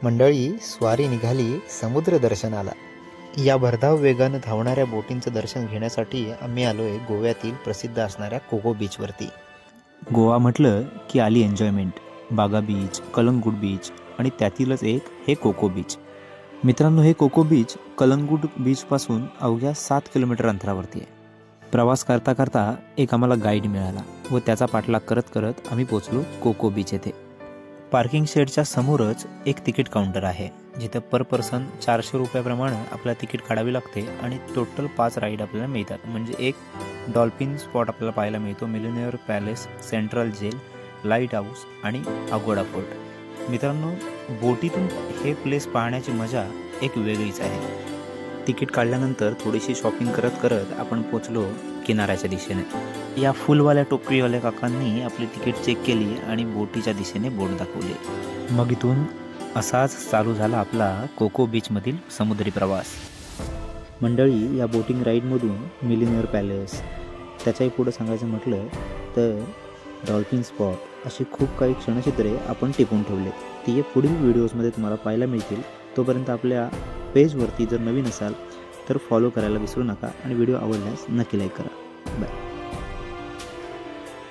मंडळी, स्वारी निघाली समुद्र दर्शनाला। या भरधाव वेगानं धावणाऱ्या बोटींचं दर्शन घेण्यासाठी आम्ही आलोय गोव्यातील प्रसिद्ध असणाऱ्या कोको बीचवरती। गोवा म्हटलं की आली एन्जॉयमेंट, बागा बीच, कलंगूट बीच आणि त्यातीलच एक हे कोको बीच। मित्रांनो, हे कोको बीच कलंगूट बीचपासून अवघ्या 7 किलोमीटर अंतरावरती आहे। प्रवास करता करता एक आम्हाला गाईड मिळाला व त्याचा पाठलाग करत करत आम्ही पोचलो कोको बीच येथे। पार्किंग शेडच्या समोरच एक तिकीट काउंटर आहे, जिथं पर पर्सन 400 रुपयाप्रमाणे आपल्याला तिकीट काढावी लागते आणि टोटल 5 राईड आपल्याला मिळतात। म्हणजे एक डॉल्फिन स्पॉट आपल्याला पाहायला मिळतो, millionaire palace, central jail, lighthouse आणि अगोडा फोर्ट। मित्रांनो, बोटीतून हे प्लेस पाहण्याची मजा एक वेगळीच आहे। तिकीट काढल्यानंतर थोडीशी शॉपिंग करत करत आपण पोचलो किनाऱ्याच्या दिशेने। या फुलवाल्या टोपीवाल्या काकांनी आपली तिकीट चेक केली आणि बोटीच्या दिशेने बोट दाखवले। मग इथून असाच चालू झाला आपला कोको बीचमधील समुद्री प्रवास। मंडळी, या बोटिंग राईडमधून मिलेनियर पॅलेस, त्याच्याही पुढे सांगायचं म्हटलं तर डॉल्फिन स्पॉट अशी खूप काही क्षणचित्रे आपण टिपून ठेवले। ती पुढील व्हिडिओजमध्ये तुम्हाला पाहायला मिळतील। तोपर्यंत आपल्या पेजवरती जर नवीन असाल तर फॉलो करायला विसरू नका आणि व्हिडिओ आवडल्यास नक्की लाईक करा। बाय।